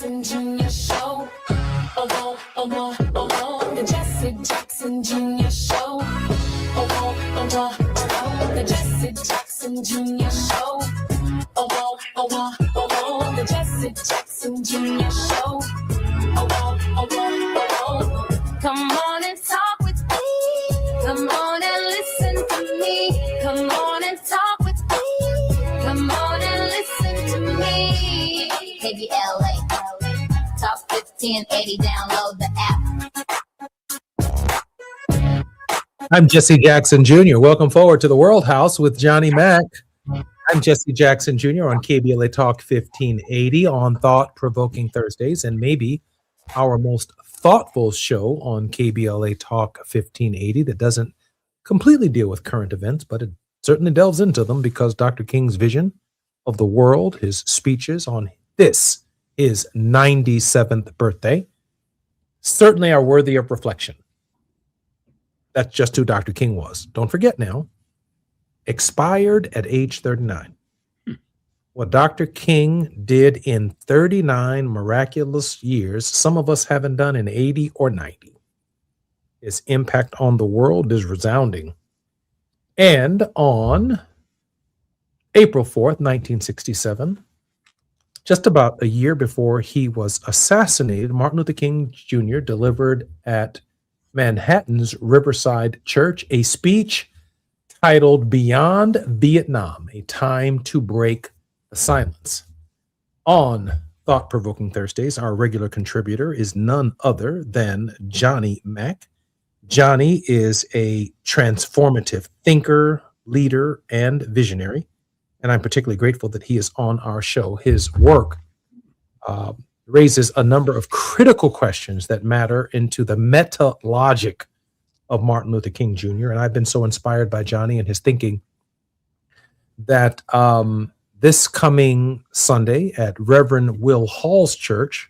Jackson Jr. Show. The Jesse Jackson Jr. Show. The Jesse Jackson Jr. Show. The Jesse Jackson Jr. Show. Come on and talk with me. Come on and listen to me. Come on and talk with me. Come on and listen to me. KBLA, Talk 1580, download the app. I'm Jesse Jackson Jr. Welcome forward to the World House with Johnny Mack. I'm Jesse Jackson Jr. on KBLA Talk 1580 on Thought-Provoking Thursdays, and maybe our most thoughtful show on KBLA Talk 1580 that doesn't completely deal with current events, but it certainly delves into them because Dr. King's vision of the world, his speeches on his 97th birthday, certainly are worthy of reflection. That's just who Dr. King was. Don't forget now, expired at age 39. What Dr. King did in 39 miraculous years, some of us haven't done in 80 or 90. His impact on the world is resounding. And on April 4th, 1967, just about a year before he was assassinated, Martin Luther King Jr. delivered at Manhattan's Riverside Church a speech titled Beyond Vietnam, A Time to Break the Silence. On Thought-Provoking Thursdays, our regular contributor is none other than Johnny Mack. Johnny is a transformative thinker, leader, and visionary, and I'm particularly grateful that he is on our show. His work raises a number of critical questions that matter into the meta logic of Martin Luther King Jr., and I've been so inspired by Johnny and his thinking that this coming Sunday at Reverend Will Hall's church,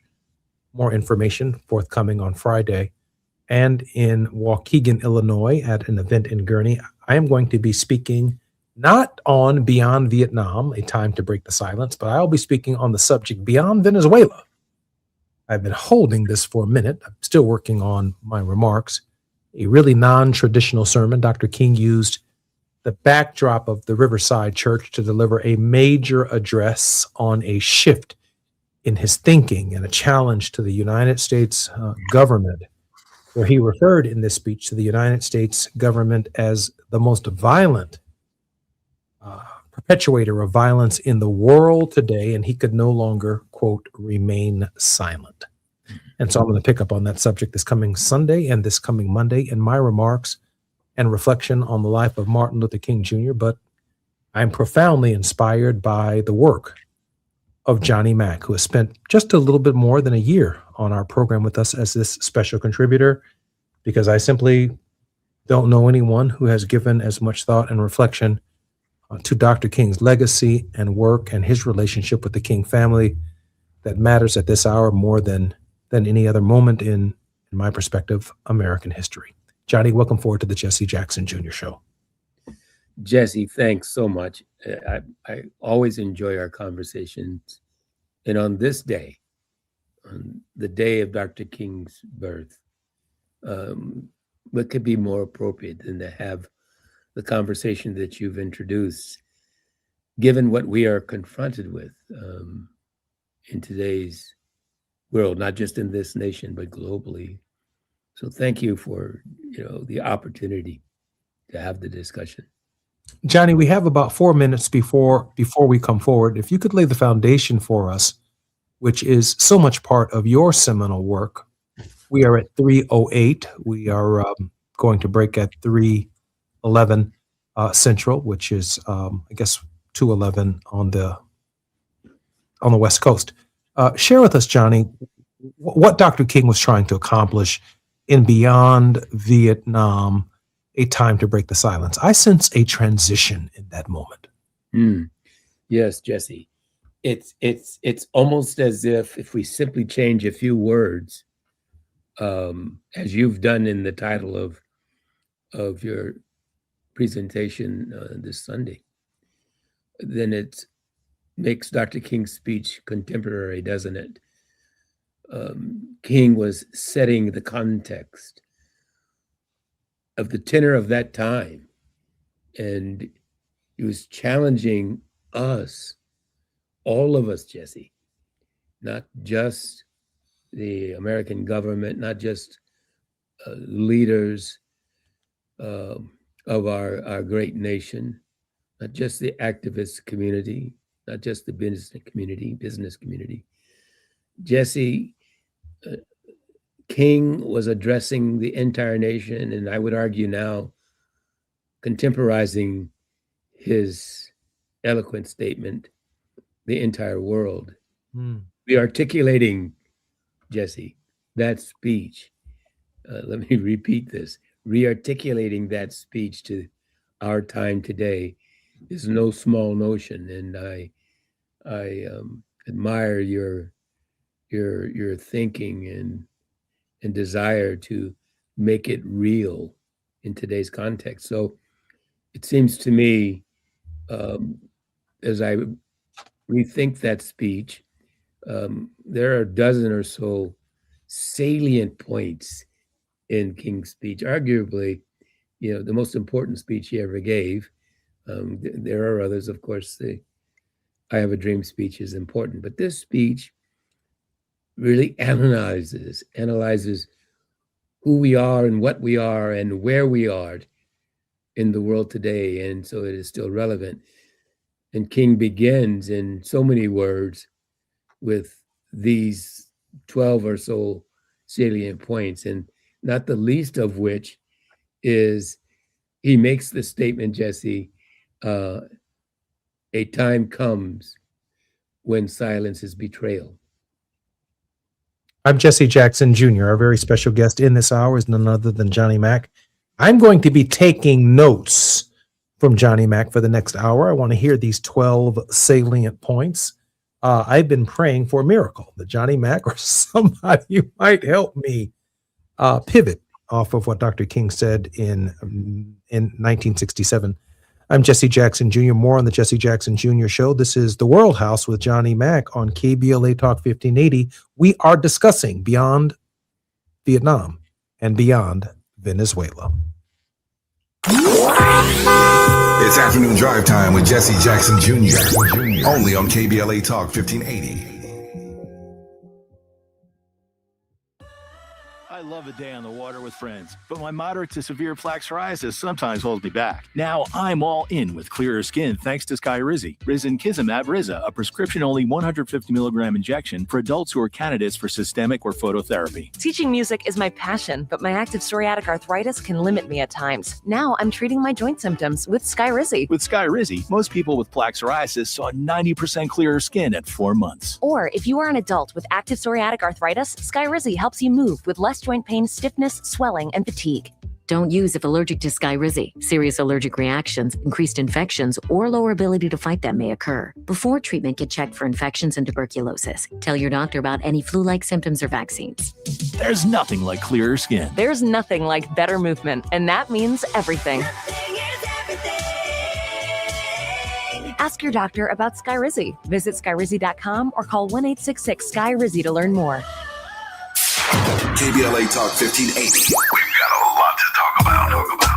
more information forthcoming on Friday, and in Waukegan, Illinois at an event in Gurnee, I am going to be speaking not on Beyond Vietnam, A Time to Break the Silence, but I'll be speaking on the subject Beyond Venezuela. I've been holding this for a minute. I'm still working on my remarks. A really non-traditional sermon. Dr. King used the backdrop of the Riverside Church to deliver a major address on a shift in his thinking and a challenge to the United States government, where he referred in this speech to the United States government as the most violent perpetuator of violence in the world today, and he could no longer, quote, remain silent. And so I'm going to pick up on that subject this coming Sunday and this coming Monday in my remarks and reflection on the life of Martin Luther King Jr., but I'm profoundly inspired by the work of Johnny Mack, who has spent just a little bit more than a year on our program with us as this special contributor, because I simply don't know anyone who has given as much thought and reflection to Dr. King's legacy and work and his relationship with the King family that matters at this hour more than any other moment in my perspective, American history. Johnny, welcome forward to the Jesse Jackson Jr. Show. Jesse, thanks so much. I always enjoy our conversations. And on this day, on the day of Dr. King's birth, what could be more appropriate than to have the conversation that you've introduced, given what we are confronted with in today's world, not just in this nation, but globally. So thank you for, the opportunity to have the discussion. Johnny, we have about 4 minutes before we come forward. If you could lay the foundation for us, which is so much part of your seminal work. We are at 3:08. We are going to break at 3:11 Central, which is, I guess, 2:11 on the West Coast. Share with us, Johnny, what Dr. King was trying to accomplish in Beyond Vietnam, A Time to Break the Silence. I sense a transition in that moment. Yes, Jesse. It's almost as if we simply change a few words, as you've done in the title of your presentation this Sunday, then it makes Dr. King's speech contemporary, doesn't it? King was setting the context of the tenor of that time. And he was challenging us, all of us, Jesse, not just the American government, not just leaders of our great nation, not just the activist community, not just the business community. Jesse, King was addressing the entire nation, and I would argue now, contemporizing his eloquent statement, the entire world. Rearticulating, Jesse, that speech. Let me repeat this. Rearticulating that speech to our time today is no small notion, and I admire your thinking and desire to make it real in today's context. So it seems to me, as I rethink that speech, there are a dozen or so salient points in King's speech. Arguably, the most important speech he ever gave. There are others, of course. The I Have a Dream speech is important, but this speech really analyzes who we are and what we are and where we are in the world today, and so it is still relevant. And King begins in so many words with these 12 or so salient points, and not the least of which is he makes the statement, Jesse, a time comes when silence is betrayal. I'm Jesse Jackson Jr. Our very special guest in this hour is none other than Johnny Mack. I'm going to be taking notes from Johnny Mack for the next hour. I want to hear these 12 salient points. I've been praying for a miracle that Johnny Mack or somebody might help me pivot off of what Dr. King said in 1967. I'm Jesse Jackson Jr. More on the Jesse Jackson Jr. Show. This is The World House with Johnny Mack on KBLA Talk 1580. We are discussing beyond Vietnam and beyond Venezuela. It's afternoon drive time with Jesse Jackson Jr. Only on KBLA Talk 1580. I love a day on the water with friends, but my moderate to severe plaque psoriasis sometimes holds me back. Now I'm all in with clearer skin thanks to Skyrizi. Risankizumab Riza, a prescription-only 150 milligram injection for adults who are candidates for systemic or phototherapy. Teaching music is my passion, but my active psoriatic arthritis can limit me at times. Now I'm treating my joint symptoms with Skyrizi. With Skyrizi, most people with plaque psoriasis saw 90% clearer skin at 4 months. Or if you are an adult with active psoriatic arthritis, Skyrizi helps you move with less joint pain, stiffness, swelling, and fatigue. Don't use if allergic to Skyrizi. Serious allergic reactions, increased infections, or lower ability to fight them may occur. Before treatment, get checked for infections and tuberculosis. Tell your doctor about any flu-like symptoms or vaccines. There's nothing like clearer skin. There's nothing like better movement, and that means everything. Ask your doctor about Skyrizi. Visit Skyrizi.com or call 1-866-SKY-RIZI to learn more. KBLA Talk 1580. We've got a lot to talk about.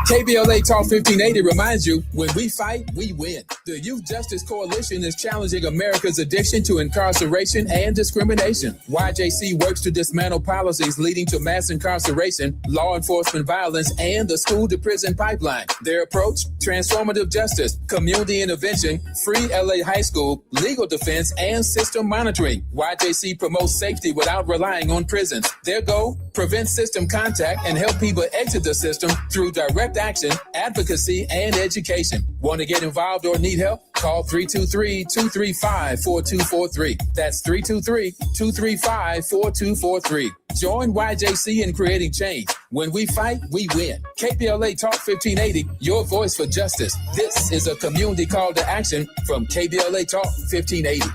KBLA Talk 1580 reminds you, when we fight, we win. The Youth Justice Coalition is challenging America's addiction to incarceration and discrimination. YJC works to dismantle policies leading to mass incarceration, law enforcement violence, and the school-to-prison pipeline. Their approach, transformative justice, community intervention, free LA high school, legal defense, and system monitoring. YJC promotes safety without relying on prisons. Their goal, prevent system contact and help people exit the system through direct action, advocacy, and education. Want to get involved or need help? Call 323-235-4243. That's 323-235-4243. Join YJC in creating change. When we fight, we win. KBLA Talk 1580, your voice for justice. This is a community call to action from KBLA Talk 1580.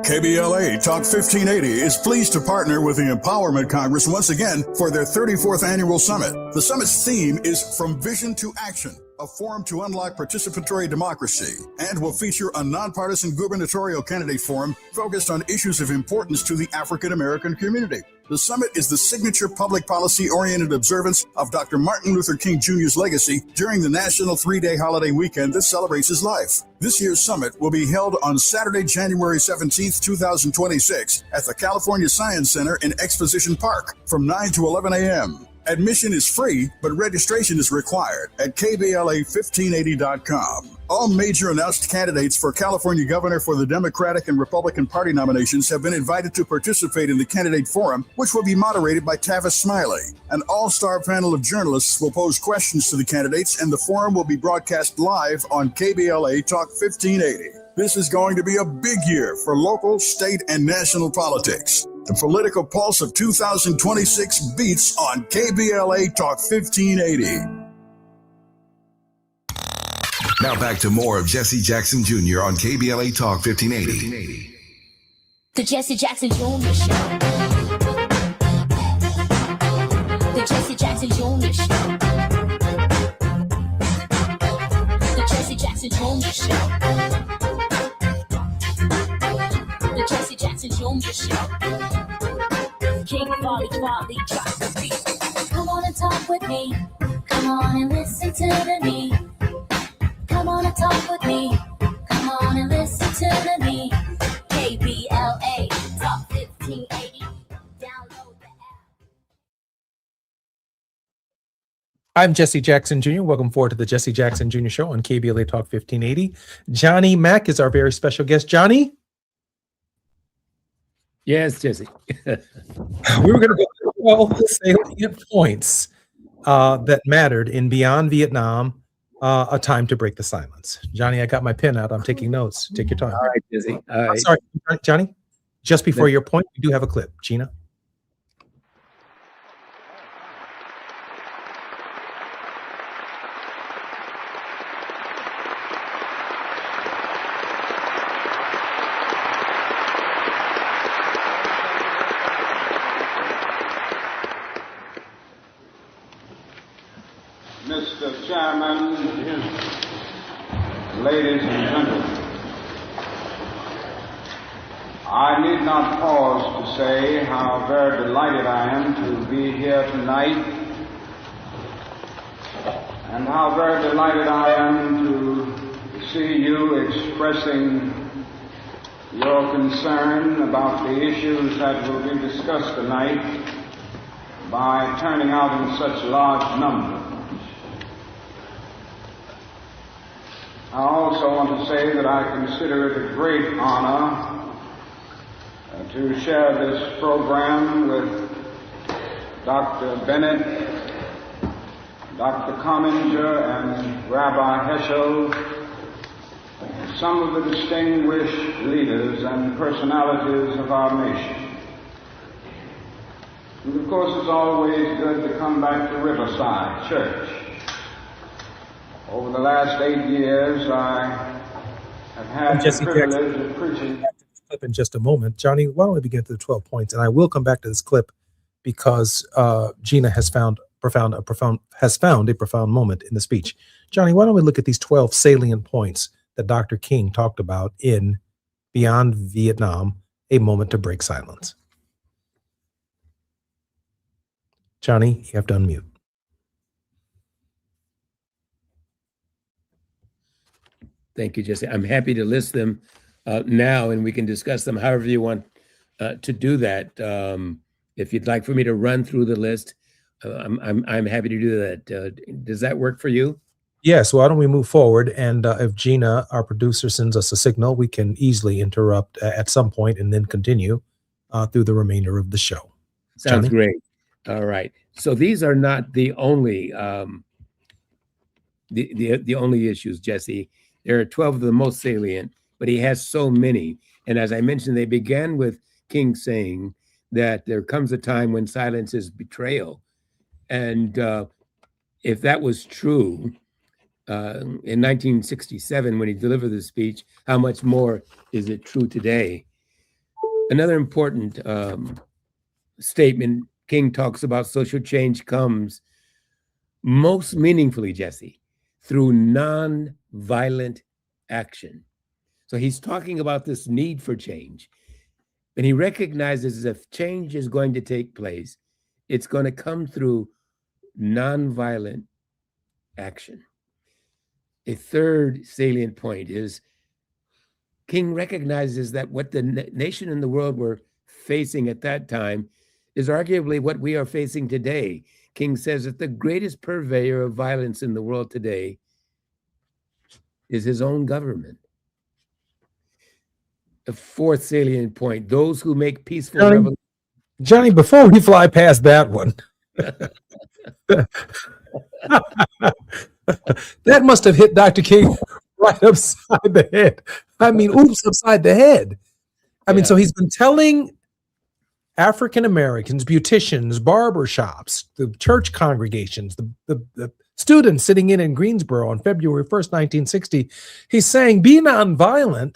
KBLA Talk 1580 is pleased to partner with the Empowerment Congress once again for their 34th annual summit. The summit's theme is From Vision to Action. a forum to unlock participatory democracy, and will feature a nonpartisan gubernatorial candidate forum focused on issues of importance to the African American community. The summit is the signature public policy-oriented observance of Dr. Martin Luther King Jr.'s legacy during the national 3-day holiday weekend that celebrates his life. This year's summit will be held on Saturday, January 17th, 2026 at the California Science Center in Exposition Park from 9 to 11 a.m. Admission is free, but registration is required at KBLA1580.com. All major announced candidates for California governor for the Democratic and Republican Party nominations have been invited to participate in the candidate forum, which will be moderated by Tavis Smiley. An all-star panel of journalists will pose questions to the candidates, and the forum will be broadcast live on KBLA Talk 1580. This is going to be a big year for local, state, and national politics. The political pulse of 2026 beats on KBLA Talk 1580. Now back to more of Jesse Jackson Jr. on KBLA Talk 1580. The Jesse Jackson Jr. Show. The Jesse Jackson Jr. Show. The Jesse Jackson Jr. Show. The Jesse Jackson Jr. Show. King Volley, drop the beat. Come on and talk with me. Come on and listen to the me. Come on and talk with me. Come on and listen to the me. KBLA Talk 1580. Download the app. I'm Jesse Jackson Jr. Welcome forward to the Jesse Jackson Jr. Show on KBLA Talk 1580. Johnny Mack is our very special guest. Johnny? Yes, Jesse. We were going to go 12 salient points that mattered in Beyond Vietnam, A Time to Break the Silence. Johnny, I got my pen out. I'm taking notes. Take your time. All right, Jesse. All right. I'm sorry, Johnny. Just before your point, we do have a clip. Gina? Mr. Chairman, ladies and gentlemen, I need not pause to say how very delighted I am to be here tonight, and how very delighted I am to see you expressing your concern about the issues that will be discussed tonight by turning out in such large numbers. I also want to say that I consider it a great honor to share this program with Dr. Bennett, Dr. Comminger, and Rabbi Heschel, some of the distinguished leaders and personalities of our nation. And of course, it's always good to come back to Riverside Church. Over the last 8 years, I have had the privilege of preaching. Clip in just a moment. Johnny, why don't we begin to the 12 points? And I will come back to this clip because Gina has found a profound moment in the speech. Johnny, why don't we look at these 12 salient points that Dr. King talked about in Beyond Vietnam, A Moment to Break Silence? Johnny, you have to unmute. Thank you, Jesse. I'm happy to list them now, and we can discuss them however you want to do that. If you'd like for me to run through the list, I'm happy to do that. Does that work for you? Yes. Why don't we move forward? And if Gina, our producer, sends us a signal, we can easily interrupt at some point and then continue through the remainder of the show. Sounds Johnny? great. All right. So these are not the only the only issues, Jesse. There are 12 of the most salient, but he has so many. And as I mentioned, they began with King saying that there comes a time when silence is betrayal. And if that was true in 1967, when he delivered the speech, how much more is it true today? Another important statement, King talks about social change comes most meaningfully, Jesse, through non-violent action. So he's talking about this need for change. And he recognizes if change is going to take place, it's going to come through nonviolent action. A third salient point is King recognizes that what the nation and the world were facing at that time is arguably what we are facing today. King says that the greatest purveyor of violence in the world today is his own government. A fourth salient point, those who make peaceful revolutions. Johnny, before we fly past that one, that must have hit Dr. King right upside the head. I mean, oops, upside the head. I mean, so he's been telling African Americans, beauticians, barber shops, the church congregations, the students sitting in Greensboro on February 1st, 1960, he's saying, be nonviolent.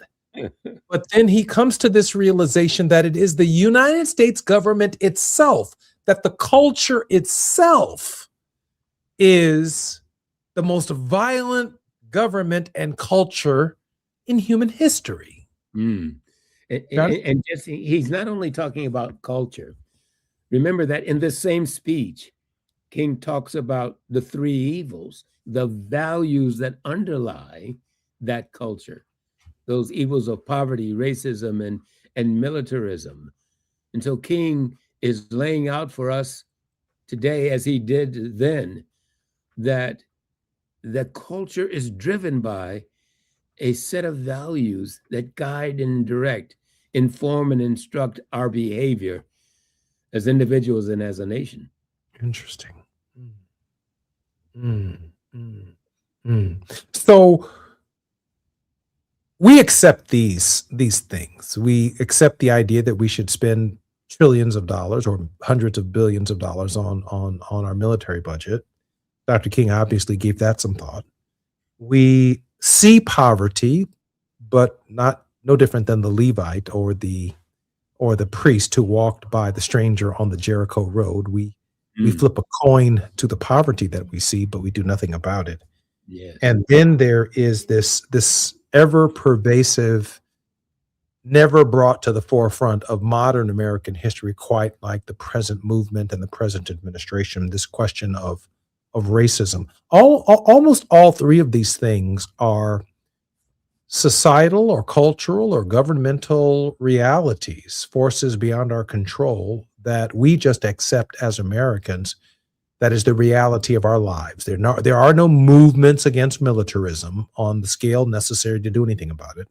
But then he comes to this realization that it is the United States government itself, that the culture itself is the most violent government and culture in human history. And Jesse, he's not only talking about culture. Remember that in this same speech, King talks about the three evils, the values that underlie that culture, those evils of poverty, racism, and militarism. And so King is laying out for us today, as he did then, that the culture is driven by a set of values that guide and direct, inform and instruct our behavior as individuals and as a nation. Interesting. So we accept these things. We accept the idea that we should spend trillions of dollars or hundreds of billions of dollars on our military budget. Dr. King obviously gave that some thought. We see poverty, but no different than the Levite or the priest who walked by the stranger on the Jericho road. We flip a coin to the poverty that we see, but we do nothing about it. Yes. And then there is this ever pervasive, never brought to the forefront of modern American history, quite like the present movement and the present administration, this question of racism. Almost all three of these things are societal or cultural or governmental realities, forces beyond our control that we just accept as Americans. That is the reality of our lives. There are no movements against militarism on the scale necessary to do anything about it.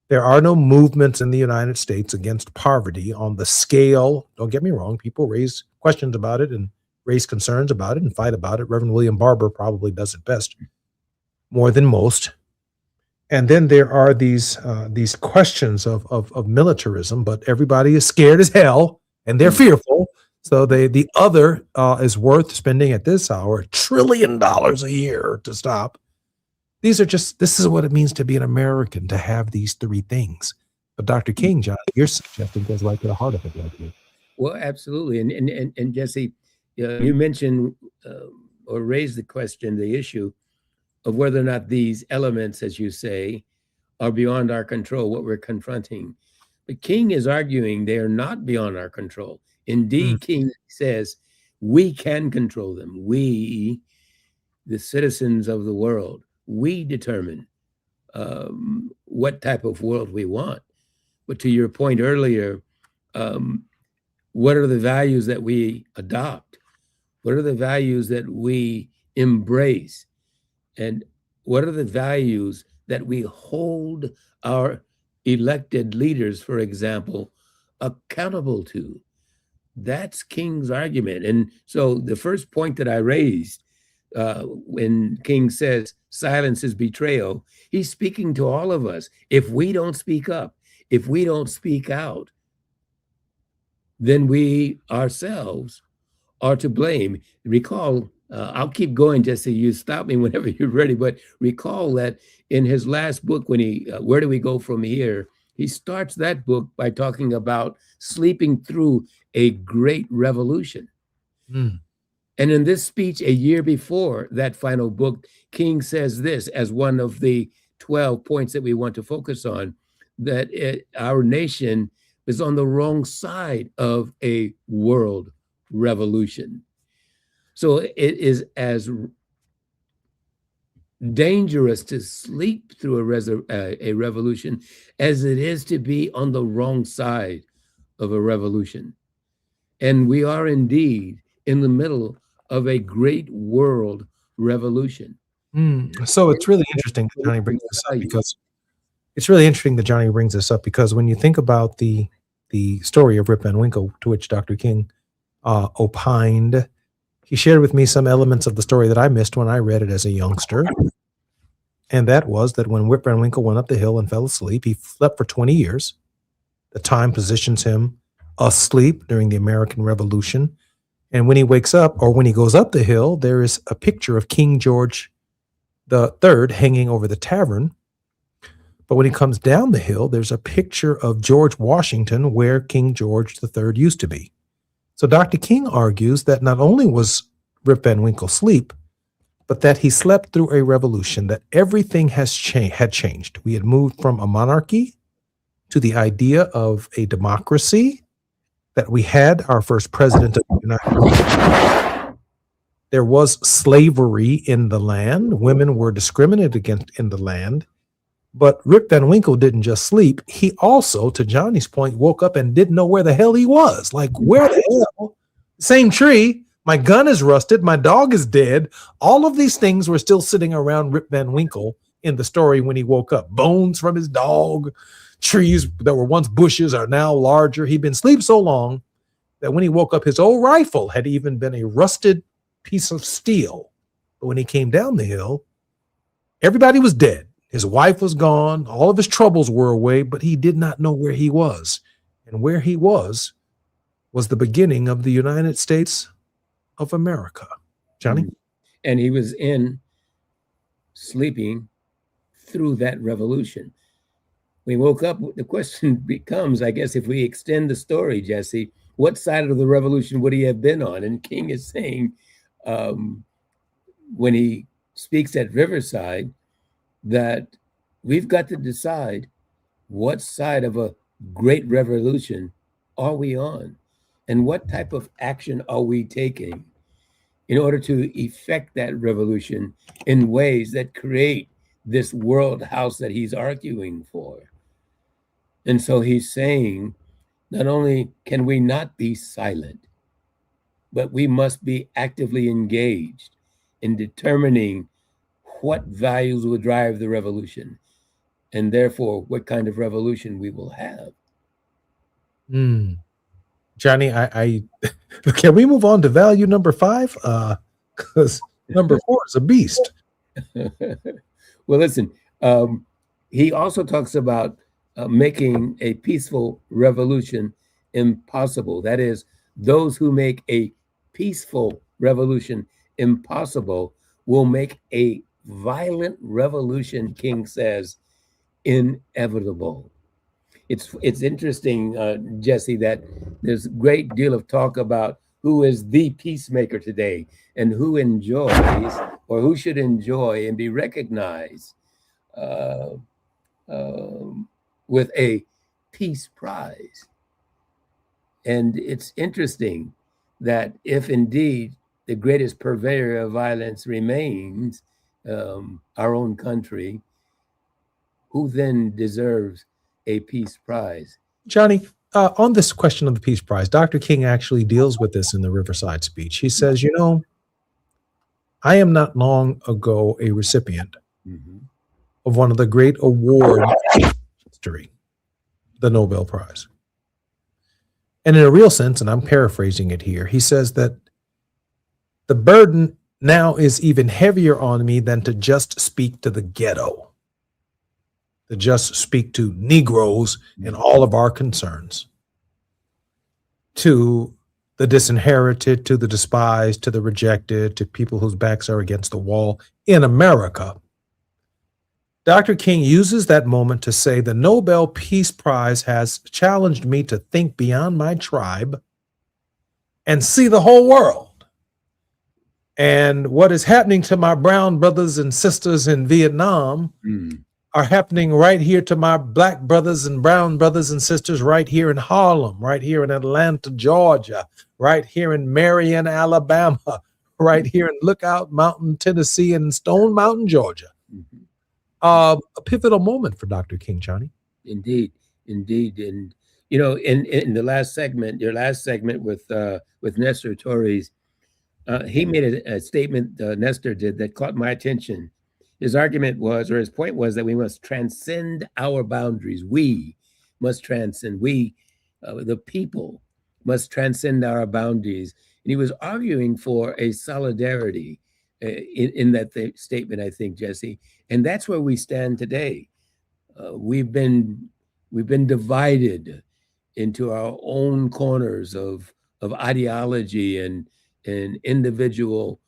There are no movements in the United States against poverty on the scale. Don't get me wrong. People raise questions about it and raise concerns about it and fight about it. Reverend William Barber probably does it best, more than most. And then there are these questions of militarism, but everybody is scared as hell and they're fearful. So the other is worth spending at this hour $1 trillion a year to stop. This is what it means to be an American, to have these three things. But Dr. King, John, you're suggesting goes right to the heart of it, like you. Well, absolutely. And Jesse, you mentioned or raised the question, the issue of whether or not these elements, as you say, are beyond our control, what we're confronting. But King is arguing they are not beyond our control. Indeed, King says we can control them. We, the citizens of the world, we determine what type of world we want. But to your point earlier, what are the values that we adopt? What are the values that we embrace? And what are the values that we hold our elected leaders, for example, accountable to? That's King's argument. And so the first point that I raised, when King says silence is betrayal, he's speaking to all of us. If we don't speak up, if we don't speak out, then we ourselves are to blame. Recall, I'll keep going, Jesse, you stop me whenever you're ready, but recall that in his last book, when Where Do We Go From Here, he starts that book by talking about sleeping through a great revolution. And And in this speech, a year before that final book, King says this as one of the 12 points that we want to focus on, that our nation is on the wrong side of a world revolution. So it is as dangerous to sleep through a revolution as it is to be on the wrong side of a revolution. And we are indeed in the middle of a great world revolution. So it's really interesting that Johnny brings this up because when you think about the story of Rip Van Winkle, to which Dr. King opined, he shared with me some elements of the story that I missed when I read it as a youngster. And that was that when Rip Van Winkle went up the hill and fell asleep, he slept for 20 years. The time positions him asleep during the American Revolution. And when he wakes up, or when he goes up the hill, there is a picture of King George III hanging over the tavern. But when he comes down the hill, there's a picture of George Washington where King George III used to be. So Dr. King argues that not only was Rip Van Winkle asleep, but that he slept through a revolution, that everything had changed. We had moved from a monarchy to the idea of a democracy, that we had our first president of the United States. There was slavery in the land. Women were discriminated against in the land. But Rip Van Winkle didn't just sleep. He also, to Johnny's point, woke up and didn't know where the hell he was. Like, where the hell? Same tree. My gun is rusted. My dog is dead. All of these things were still sitting around Rip Van Winkle in the story when he woke up. Bones from his dog. Trees that were once bushes are now larger. He'd been asleep so long that when he woke up, his old rifle had even been a rusted piece of steel. But when he came down the hill, everybody was dead. His wife was gone. All of his troubles were away, but he did not know where he was. And where he was the beginning of the United States of America. Johnny? And he was sleeping through that revolution. We woke up, the question becomes, I guess, if we extend the story, Jesse, what side of the revolution would he have been on? And King is saying, when he speaks at Riverside, that we've got to decide what side of a great revolution are we on, and what type of action are we taking in order to effect that revolution in ways that create this world house that he's arguing for. And so he's saying, not only can we not be silent, but we must be actively engaged in determining what values will drive the revolution, and therefore what kind of revolution we will have. Johnny, I can we move on to value number 5? Because number 4 is a beast. Well, listen, he also talks about making a peaceful revolution impossible. That is, those who make a peaceful revolution impossible will make a violent revolution, King says, inevitable. It's interesting, Jesse, that there's a great deal of talk about who is the peacemaker today and who enjoys, or who should enjoy and be recognized with a peace prize. And it's interesting that if indeed the greatest purveyor of violence remains our own country, who then deserves a peace prize? Johnny, on this question of the Peace Prize, Dr. King actually deals with this in the Riverside speech. He says, you know, I am not long ago a recipient of one of the great awards in history, the Nobel Prize. And in a real sense, and I'm paraphrasing it here, he says that the burden now is even heavier on me than to just speak to the ghetto, to just speak to Negroes and all of our concerns, to the disinherited, to the despised, to the rejected, to people whose backs are against the wall in America. Dr. King uses that moment to say the Nobel Peace Prize has challenged me to think beyond my tribe and see the whole world. And what is happening to my brown brothers and sisters in Vietnam are happening right here to my black brothers and brown brothers and sisters right here in Harlem, right here in Atlanta, Georgia, right here in Marion, Alabama, right here in Lookout Mountain, Tennessee, and Stone Mountain, Georgia. A pivotal moment for Dr. King, Johnny. Indeed. And, you know, in the last segment, your last segment with Nestor Torres, he made a statement, Nestor did, that caught my attention. His argument was, or his point was, that we must transcend our boundaries. We must transcend. We, the people, must transcend our boundaries. And he was arguing for a solidarity in that statement, I think, Jesse. And that's where we stand today. We've been divided into our own corners of ideology and individual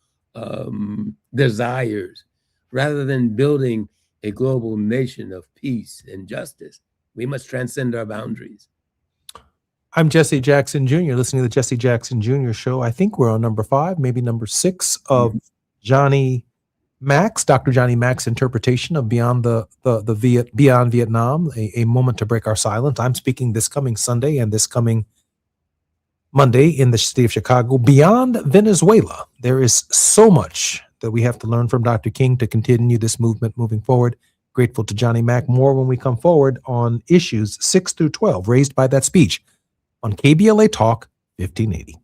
desires, rather than building a global nation of peace and justice. We must transcend our boundaries. I'm Jesse Jackson Jr., listening to the Jesse Jackson Jr. show. I think we're on number 5, maybe number 6 of Johnny Mack's, Dr. Johnny Mack's interpretation of Beyond Beyond Vietnam, a moment to break our silence. I'm speaking this coming Sunday and this coming Monday in the city of Chicago. Beyond Venezuela, there is so much that we have to learn from Dr. King to continue this movement moving forward. Grateful to Johnny Mack. More when we come forward on issues 6 through 12 raised by that speech on KBLA Talk 1580.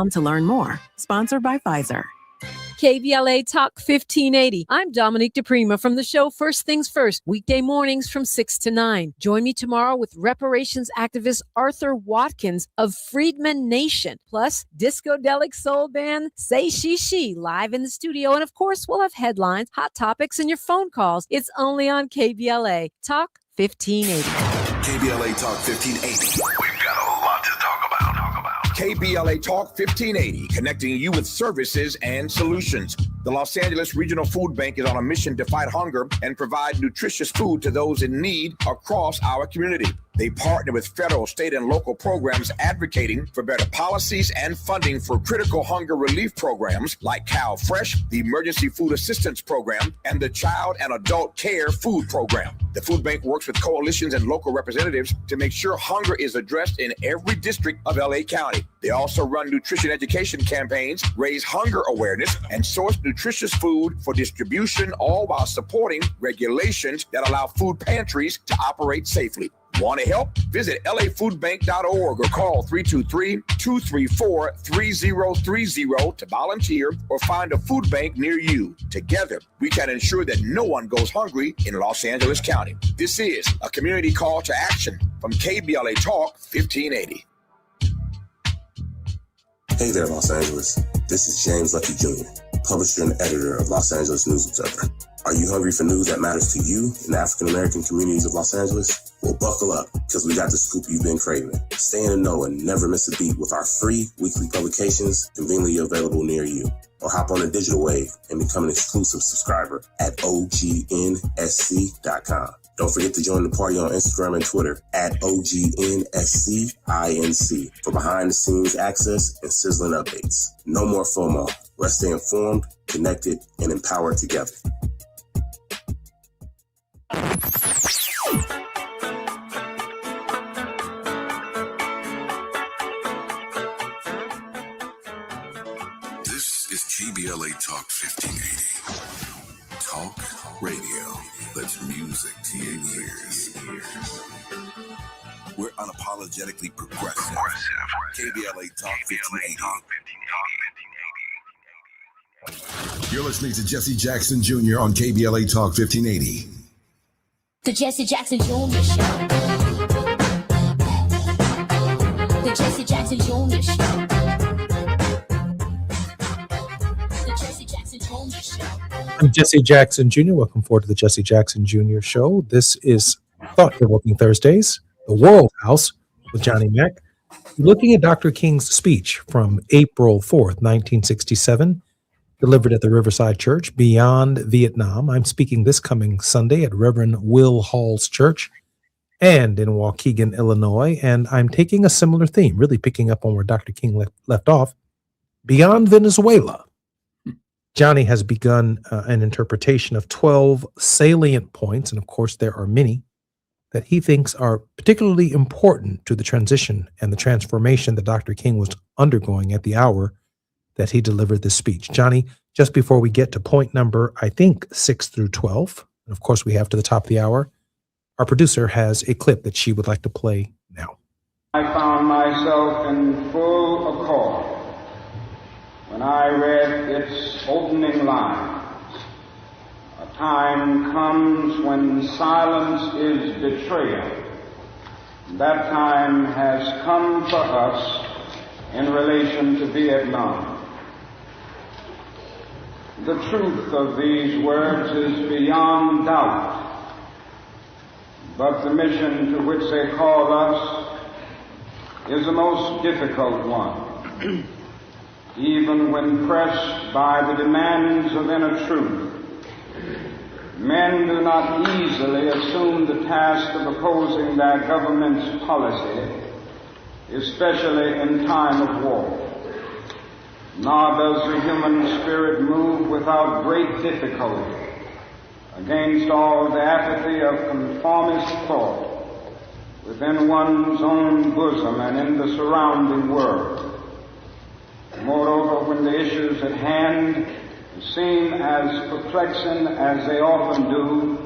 KBLA.com to learn more. Sponsored by Pfizer. KBLA Talk 1580. I'm Dominique DePrima from the show First Things First, weekday mornings from 6 to 9. Join me tomorrow with reparations activist Arthur Watkins of Freedmen Nation, plus discodelic soul band Say She live in the studio. And of course, we'll have headlines, hot topics, and your phone calls. It's only on KBLA Talk 1580. KBLA Talk 1580. We've got a lot to talk about. KBLA Talk 1580, connecting you with services and solutions. The Los Angeles Regional Food Bank is on a mission to fight hunger and provide nutritious food to those in need across our community. They partner with federal, state, and local programs advocating for better policies and funding for critical hunger relief programs like Cal Fresh, the Emergency Food Assistance Program, and the Child and Adult Care Food Program. The food bank works with coalitions and local representatives to make sure hunger is addressed in every district of LA County. They also run nutrition education campaigns, raise hunger awareness, and source nutritious food for distribution, all while supporting regulations that allow food pantries to operate safely. Want to help? Visit lafoodbank.org or call 323-234-3030 to volunteer or find a food bank near you. Together, we can ensure that no one goes hungry in Los Angeles County. This is a community call to action from KBLA Talk 1580. Hey there, Los Angeles. This is James Lucky Jr., publisher and editor of Los Angeles News Observer. Are you hungry for news that matters to you in the African-American communities of Los Angeles? Well, buckle up, because we got the scoop you've been craving. Stay in the know and never miss a beat with our free weekly publications conveniently available near you. Or hop on the digital wave and become an exclusive subscriber at OGNSC.com. Don't forget to join the party on Instagram and Twitter at OGNSCINC for behind-the-scenes access and sizzling updates. No more FOMO. Let's stay informed, connected, and empowered together. This is KBLA Talk 1580. Talk radio that's music to your ears. We're unapologetically progressive. KBLA Talk 1580. You're listening to Jesse Jackson Jr. on KBLA Talk 1580. The Jesse Jackson Jr. Show. The Jesse Jackson Jr. Show. The Jesse Jackson Jr. Show. I'm Jesse Jackson Jr. Welcome forward to the Jesse Jackson Jr. Show. This is Thought-Provoking Thursdays, the World House with Johnny Mack. Looking at Dr. King's speech from April 4th, 1967, delivered at the Riverside Church Beyond Vietnam. I'm speaking this coming Sunday at Reverend Will Hall's Church and in Waukegan, Illinois. And I'm taking a similar theme, really picking up on where Dr. King left off, Beyond Venezuela. Johnny has begun an interpretation of 12 salient points, and of course there are many, that he thinks are particularly important to the transition and the transformation that Dr. King was undergoing at the hour that he delivered this speech. Johnny, just before we get to point number, I think, 6 through 12, and of course we have to the top of the hour, our producer has a clip that she would like to play now. I found myself in full accord when I read its opening lines. A time comes when silence is betrayal. That time has come for us in relation to Vietnam. The truth of these words is beyond doubt, but the mission to which they call us is a most difficult one. Even when pressed by the demands of inner truth, men do not easily assume the task of opposing their government's policy, especially in time of war. Nor does the human spirit move without great difficulty against all the apathy of conformist thought within one's own bosom and in the surrounding world. Moreover, when the issues at hand seem as perplexing as they often do,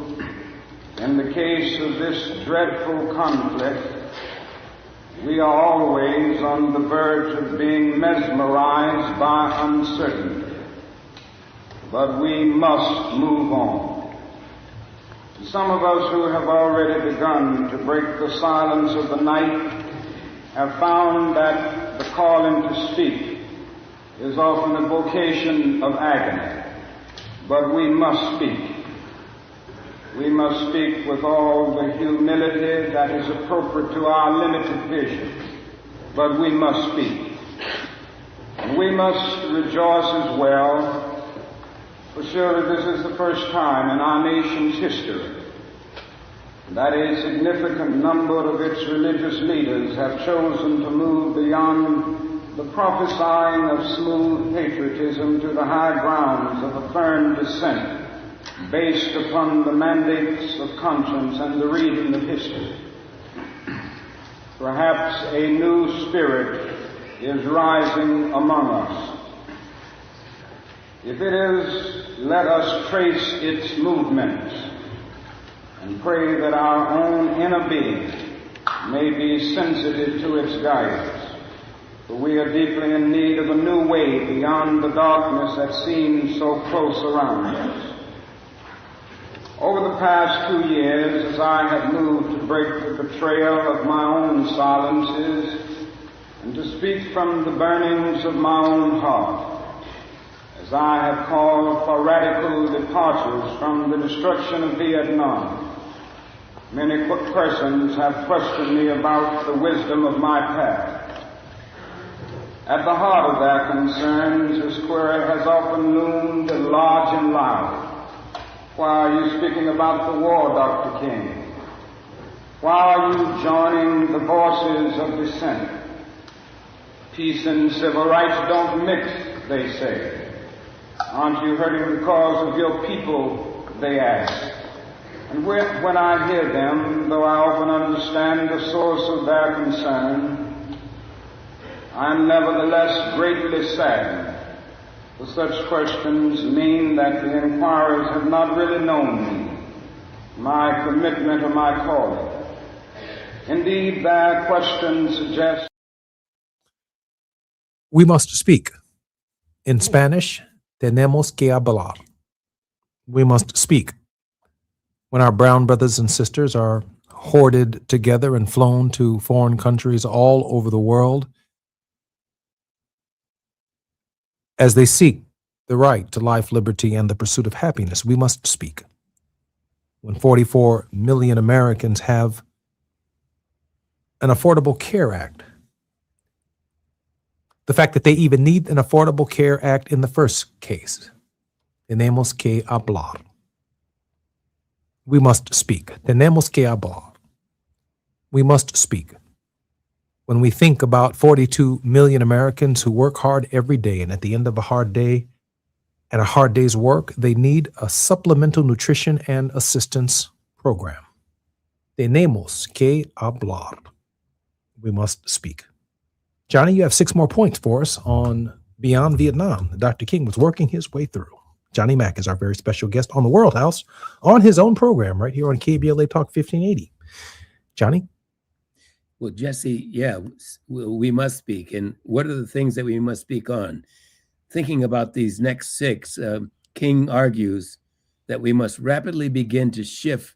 in the case of this dreadful conflict, We are always on the verge of being mesmerized by uncertainty, but we must move on. Some of us who have already begun to break the silence of the night have found that the calling to speak is often a vocation of agony, but we must speak. We must speak with all the humility that is appropriate to our limited vision, but we must speak. And we must rejoice as well, for surely this is the first time in our nation's history that a significant number of its religious leaders have chosen to move beyond the prophesying of smooth patriotism to the high grounds of a firm dissent based upon the mandates of conscience and the reading of history. Perhaps a new spirit is rising among us. If it is, let us trace its movements and pray that our own inner being may be sensitive to its guidance. For we are deeply in need of a new way beyond the darkness that seems so close around us. Over the past 2 years, as I have moved to break the betrayal of my own silences and to speak from the burnings of my own heart, as I have called for radical departures from the destruction of Vietnam, many persons have questioned me about the wisdom of my path. At the heart of their concerns, this query has often loomed large and loud. Why are you speaking about the war, Dr. King? Why are you joining the voices of dissent? Peace and civil rights don't mix, they say. Aren't you hurting the cause of your people, they ask. And when I hear them, though I often understand the source of their concern, I am nevertheless greatly saddened. For such questions mean that the inquirers have not really known me, my commitment or my calling. Indeed, their questions suggest We must speak. In Spanish, tenemos que hablar. We must speak. When our brown brothers and sisters are hoarded together and flown to foreign countries all over the world, as they seek the right to life, liberty, and the pursuit of happiness, we must speak. When 44 million Americans have an Affordable Care Act, the fact that they even need an Affordable Care Act in the first case, tenemos que hablar. We must speak. Tenemos que hablar. We must speak. When we think about 42 million Americans who work hard every day, and at the end of a hard day and a hard day's work, they need a supplemental nutrition and assistance program. Tenemos que hablar. We must speak. Johnny, you have 6 more points for us on Beyond Vietnam. Dr. King was working his way through. Johnny Mack is our very special guest on the World House on his own program right here on KBLA Talk 1580. Johnny? Well, Jesse, yeah, we must speak. And what are the things that we must speak on? Thinking about these next 6, King argues that we must rapidly begin to shift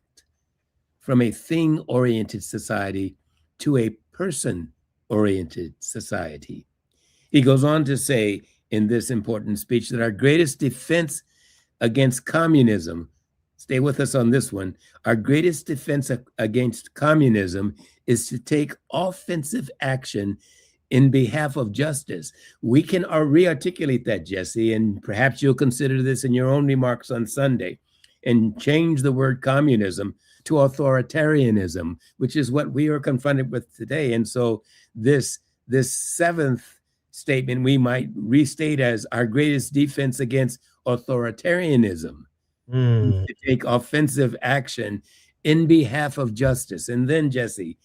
from a thing-oriented society to a person-oriented society. He goes on to say in this important speech that our greatest defense against communism, stay with us on this one, our greatest defense against communism is to take offensive action in behalf of justice. We can re-articulate that, Jesse, and perhaps you'll consider this in your own remarks on Sunday and change the word communism to authoritarianism, which is what we are confronted with today. And so this 7th statement we might restate as our greatest defense against authoritarianism, to take offensive action in behalf of justice. And then, Jesse,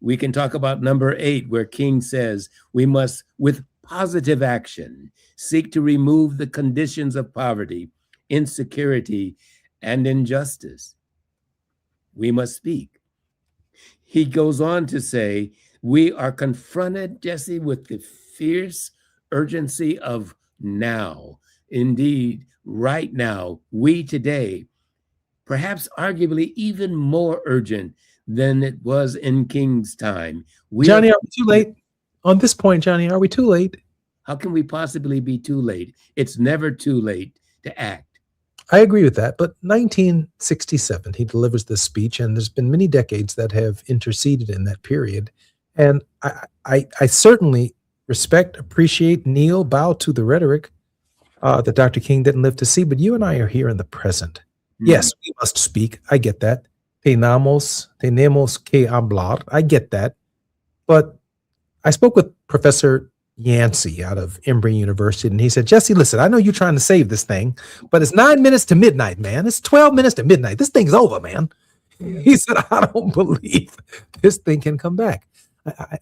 we can talk about number 8, where King says we must, with positive action, seek to remove the conditions of poverty, insecurity, and injustice. We must speak. He goes on to say We are confronted, Jesse, with the fierce urgency of now. Indeed, right now, we today, perhaps arguably even more urgent than it was in King's time. Johnny, are we too late? On this point, Johnny, are we too late? How can we possibly be too late? It's never too late to act. I agree with that. But 1967, he delivers this speech, and there's been many decades that have interceded in that period. And I certainly respect, appreciate, kneel, bow to the rhetoric that Dr. King didn't live to see. But you and I are here in the present. Yes, we must speak. I get that. Tenemos que hablar. I get that. But I spoke with Professor Yancey out of Emory University, and he said, Jesse, listen, I know you're trying to save this thing, but it's 9 minutes to midnight, man. It's 12 minutes to midnight. This thing's over, man. He said, I don't believe this thing can come back.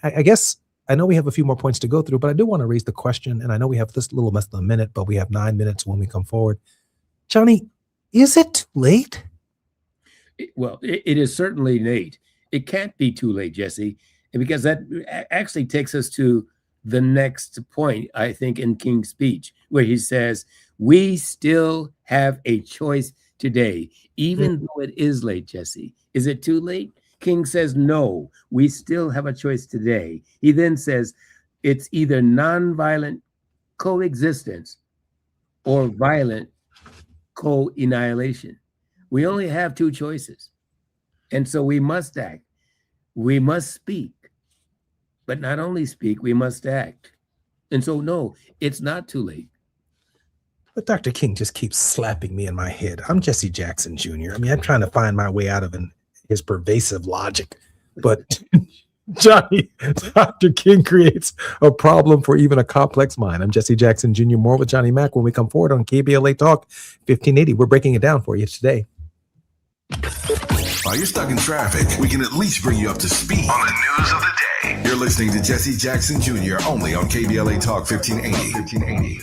I guess I know we have a few more points to go through, but I do want to raise the question, and I know we have this little less than a minute, but we have 9 minutes when we come forward. Johnny, is it too late? Well, it is certainly late. It can't be too late, Jesse, because that actually takes us to the next point, I think, in King's speech, where he says, we still have a choice today, even though it is late, Jesse. Is it too late? King says, no, we still have a choice today. He then says, it's either nonviolent coexistence or violent co-annihilation. We only have two choices. And so we must act. We must speak. But not only speak, we must act. And so, no, it's not too late. But Dr. King just keeps slapping me in my head. I'm Jesse Jackson Jr. I mean, I'm trying to find my way out of his pervasive logic. But Johnny, Dr. King creates a problem for even a complex mind. I'm Jesse Jackson Jr. More with Johnny Mack when we come forward on KBLA Talk 1580. We're breaking it down for you today. While you're stuck in traffic, we can at least bring you up to speed on the news of the day. You're listening to Jesse Jackson Jr. only on KBLA Talk 1580.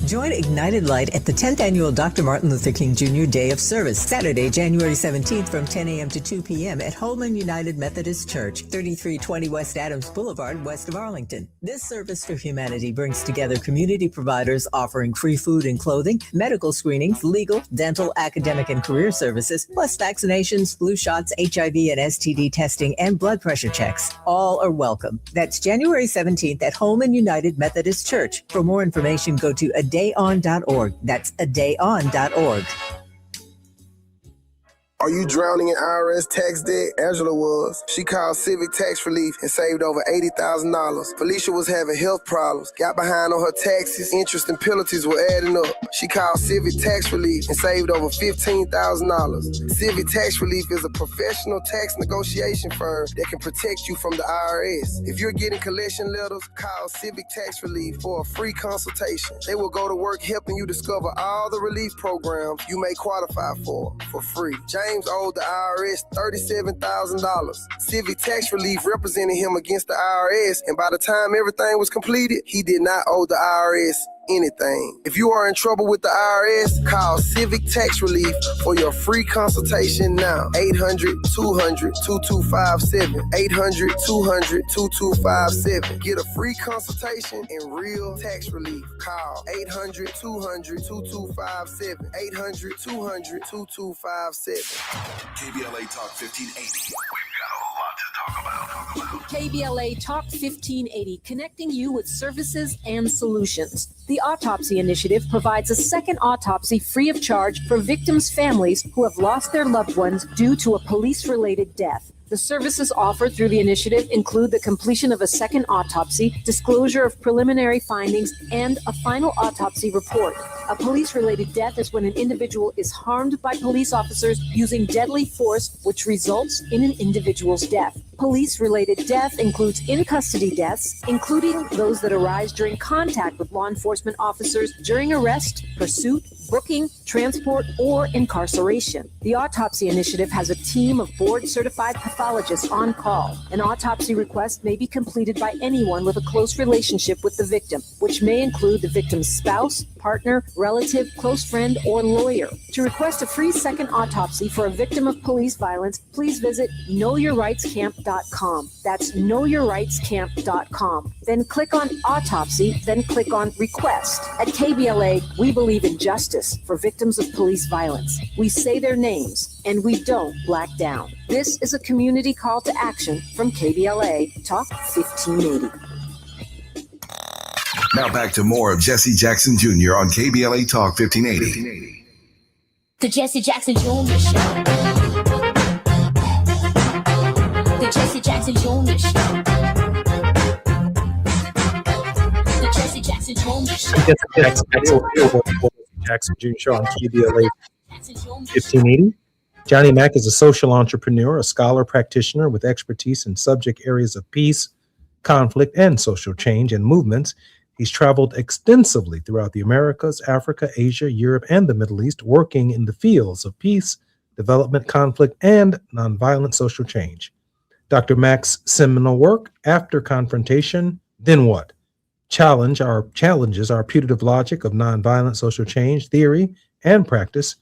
Join Ignited Light at the 10th Annual Dr. Martin Luther King Jr. Day of Service, Saturday, January 17th from 10 a.m. to 2 p.m. at Holman United Methodist Church, 3320 West Adams Boulevard, west of Arlington. This service for humanity brings together community providers offering free food and clothing, medical screenings, legal, dental, academic, and career services, plus vaccinations, flu shots, HIV and STD testing, and blood pressure checks. All are welcome. That's January 17th at Holman United Methodist Church. For more information, go to adayon.org. That's adayon.org. Are you drowning in IRS tax debt? Angela was. She called Civic Tax Relief and saved over $80,000. Felicia was having health problems, got behind on her taxes, interest and penalties were adding up. She called Civic Tax Relief and saved over $15,000. Civic Tax Relief is a professional tax negotiation firm that can protect you from the IRS. If you're getting collection letters, call Civic Tax Relief for a free consultation. They will go to work helping you discover all the relief programs you may qualify for free. James owed the IRS $37,000. Civic Tax Relief represented him against the IRS, and by the time everything was completed, he did not owe the IRS anything. If you are in trouble with the IRS, call Civic Tax Relief for your free consultation now. 800-200-2257. 800-200-2257. Get a free consultation and real tax relief. Call 800-200-2257. 800-200-2257. KBLA Talk 1580. We've got a lot to talk about. KBLA Talk 1580, connecting you with services and solutions. The Autopsy Initiative provides a second autopsy free of charge for victims' families who have lost their loved ones due to a police-related death. The services offered through the initiative include the completion of a second autopsy, disclosure of preliminary findings, and a final autopsy report. A police-related death is when an individual is harmed by police officers using deadly force, which results in an individual's death. Police-related death includes in-custody deaths, including those that arise during contact with law enforcement officers during arrest, pursuit, booking, transport, or incarceration. The Autopsy Initiative has a team of board-certified pathologists on call. An autopsy request may be completed by anyone with a close relationship with the victim, which may include the victim's spouse, partner, relative, close friend, or lawyer. To request a free second autopsy for a victim of police violence, please visit knowyourrightscamp.com. That's knowyourrightscamp.com. Then click on Autopsy, then click on Request. At KBLA, we believe in justice for victims of police violence. We say their names, and we don't black down. This is a community call to action from KBLA Talk 1580. Now back to more of Jesse Jackson Jr. on KBLA Talk 1580. The Jesse Jackson Jr. Show. The Jesse Jackson Jr. Show. The Jesse Jackson Jr. Show. Jackson Jr. Show on KBLA 1580. Johnny Mack is a social entrepreneur, a scholar practitioner with expertise in subject areas of peace, conflict, and social change and movements. He's traveled extensively throughout the Americas, Africa, Asia, Europe, and the Middle East, working in the fields of peace, development, conflict, and nonviolent social change. Dr. Mack's seminal work, After Confrontation, Then What? Challenges our putative logic of nonviolent social change theory and practice.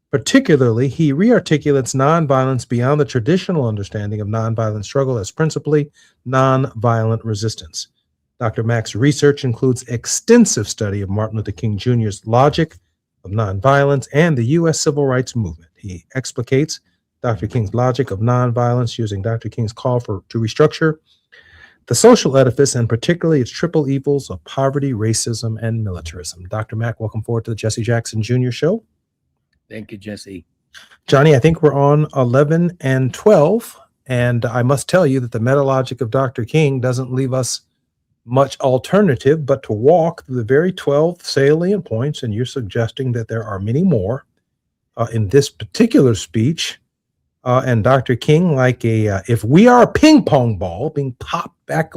Particularly, he rearticulates nonviolence beyond the traditional understanding of nonviolent struggle as principally nonviolent resistance. Dr. Mack's research includes extensive study of Martin Luther King Jr.'s logic of nonviolence and the U.S. civil rights movement. He explicates Dr. King's logic of nonviolence using Dr. King's call to restructure the social edifice, and particularly its triple evils of poverty, racism, and militarism. Dr. Mack, welcome forward to the Jesse Jackson Jr. Show. Thank you, Jesse. Johnny, I think we're on 11 and 12, and I must tell you that the meta logic of Dr. King doesn't leave us much alternative but to walk through the very 12 salient points, and you're suggesting that there are many more in this particular speech. And Dr. King, like if we are a ping pong ball being popped back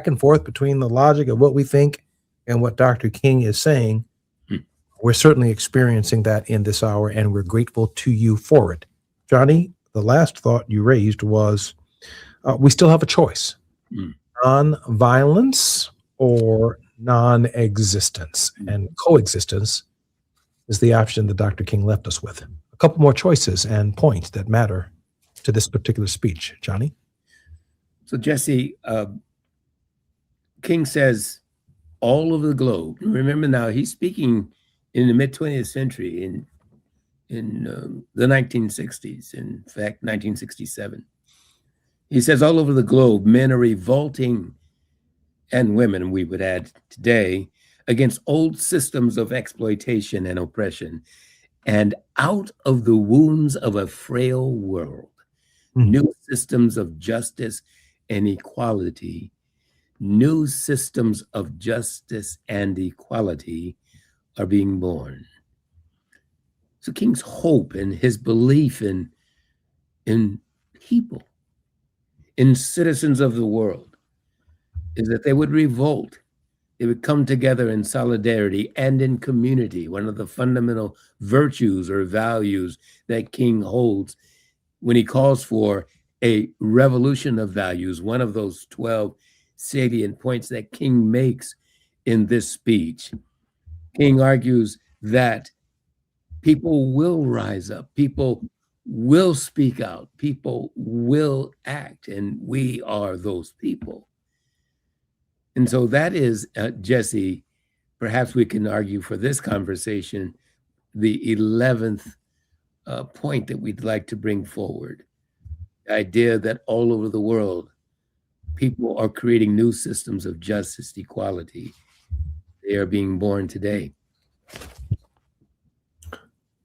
and forth between the logic of what we think and what Dr. King is saying, we're certainly experiencing that in this hour, and we're grateful to you for it. Johnny, the last thought you raised was we still have a choice. Non-violence or non-existence, and coexistence is the option that Dr. King left us with. A couple more choices and points that matter to this particular speech. Johnny? So, Jesse, King says all over the globe. Remember now, he's speaking in the mid-20th century, in the 1960s, in fact, 1967. He says all over the globe, men are revolting, and women, we would add today, against old systems of exploitation and oppression, and out of the wounds of a frail world, new systems of justice and equality, new systems of justice and equality are being born. So King's hope and his belief in people, in citizens of the world, is that they would revolt. They would come together in solidarity and in community, one of the fundamental virtues or values that King holds when he calls for a revolution of values, one of those 12 salient points that King makes in this speech. King argues that people will rise up, people will speak out, people will act, and we are those people. And so that is, Jesse, perhaps we can argue for this conversation, the 11th point that we'd like to bring forward. The idea that all over the world, people are creating new systems of justice, equality. They are being born today.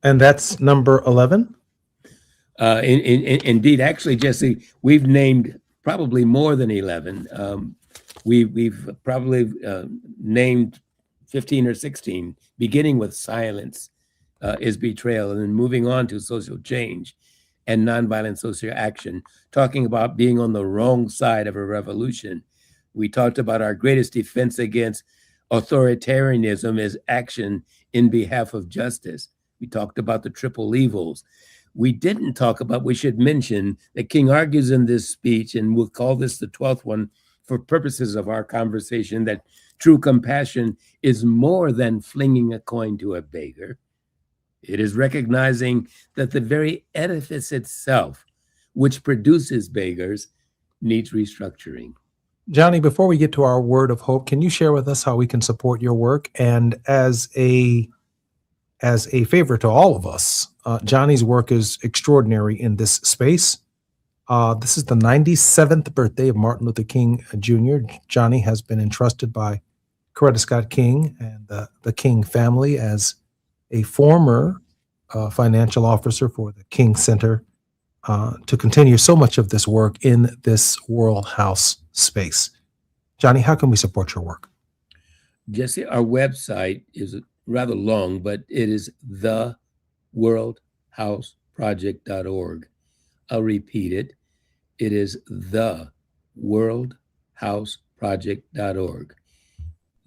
And that's number 11? Indeed, actually, Jesse, we've named probably more than 11. We've probably named 15 or 16, beginning with silence is betrayal, and then moving on to social change, and nonviolent social action, talking about being on the wrong side of a revolution. We talked about our greatest defense against authoritarianism is action in behalf of justice. We talked about the triple evils. We didn't talk about, we should mention that King argues in this speech, and we'll call this the 12th one for purposes of our conversation, that true compassion is more than flinging a coin to a beggar. It is recognizing that the very edifice itself, which produces beggars, needs restructuring. Johnny, before we get to our word of hope, can you share with us how we can support your work? And as a favor to all of us, Johnny's work is extraordinary in this space. This is the 97th birthday of Martin Luther King Jr. Johnny has been entrusted by Coretta Scott King and the King family as a former financial officer for the King Center to continue so much of this work in this World House space. Johnny, how can we support your work? Jesse, our website is rather long, but it is theworldhouseproject.org. I'll repeat it. It is theworldhouseproject.org.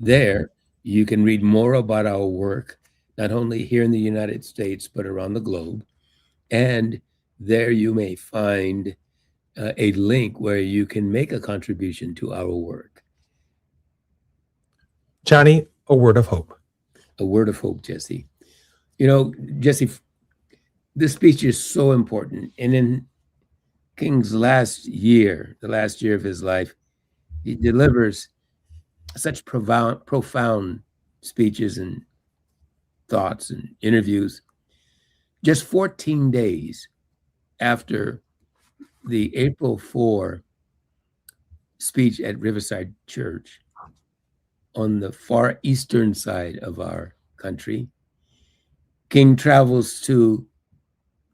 There, you can read more about our work, not only here in the United States, but around the globe. And there you may find a link where you can make a contribution to our work. Johnny, a word of hope. A word of hope, Jesse. You know, Jesse, this speech is so important. And in King's last year, the last year of his life, he delivers such profound speeches and thoughts and interviews. Just 14 days after the April 4 speech at Riverside Church on the far eastern side of our country, King travels to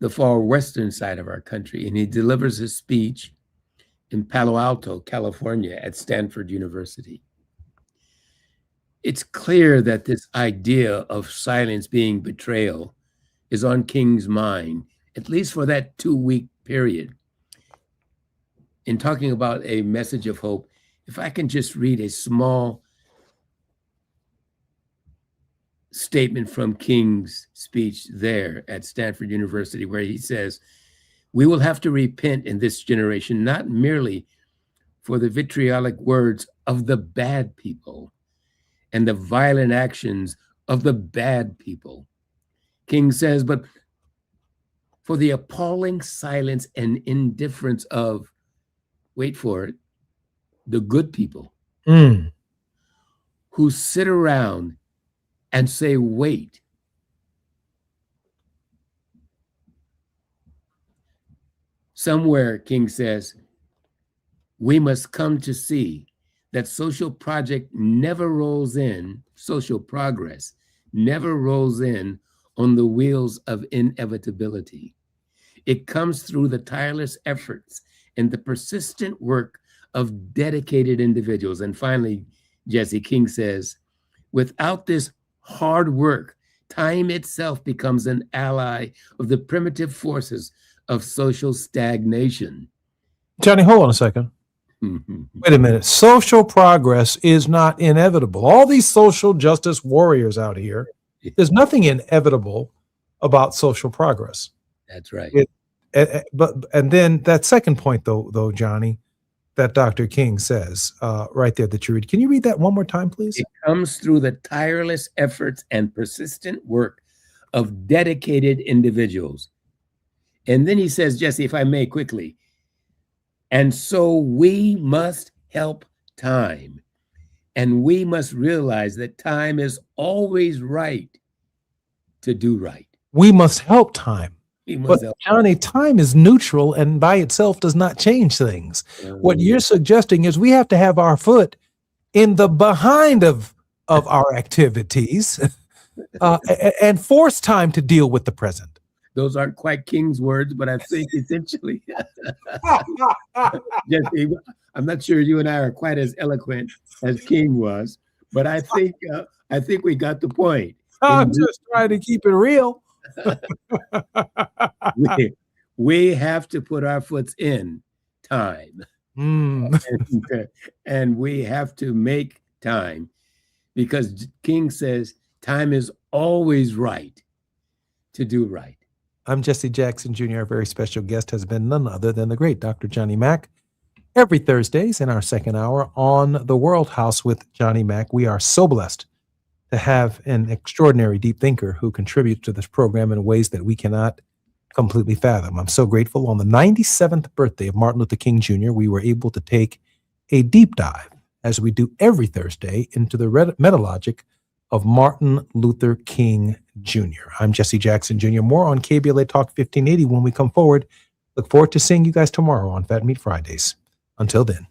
the far western side of our country, and he delivers his speech in Palo Alto, California, at Stanford University. It's clear that this idea of silence being betrayal is on King's mind, at least for that 2-week period. In talking about a message of hope, if I can just read a small statement from King's speech there at Stanford University, where he says, "We will have to repent in this generation, not merely for the vitriolic words of the bad people and the violent actions of the bad people." King says, but for the appalling silence and indifference of, wait for it, the good people who sit around and say, wait. Somewhere, King says, we must come to see that social progress never rolls in on the wheels of inevitability. It comes through the tireless efforts and the persistent work of dedicated individuals. And finally, Jesse, King says, without this hard work, time itself becomes an ally of the primitive forces of social stagnation. Johnny, hold on a second. Wait a minute. Social progress is not inevitable. All these social justice warriors out here, there's nothing inevitable about social progress. That's right. And then that second point, though, Johnny, that Dr. King says right there that you read. Can you read that one more time, please? It comes through the tireless efforts and persistent work of dedicated individuals. And then he says, Jesse, if I may quickly, and so we must help time. And we must realize that time is always right to do right. We must help time. But Johnny, time is neutral and by itself does not change things. What you're suggesting is we have to have our foot in the behind of our activities and force time to deal with the present. Those aren't quite King's words, but I think essentially, Jesse, I'm not sure you and I are quite as eloquent as King was, but I think we got the point. I'm just trying to keep it real. We have to put our foots in time. And we have to make time, because King says time is always right to do right. I'm Jesse Jackson Jr. Our very special guest has been none other than the great Dr. Johnny Mack. Every Thursdays in our second hour on The World House with Johnny Mack, we are so blessed to have an extraordinary deep thinker who contributes to this program in ways that we cannot completely fathom. I'm so grateful. On the 97th birthday of Martin Luther King Jr., we were able to take a deep dive, as we do every Thursday, into the metalogic of Martin Luther King Jr. I'm Jesse Jackson Jr. More on KBLA Talk 1580 when we come forward. Look forward to seeing you guys tomorrow on Fat Meat Fridays. Until then.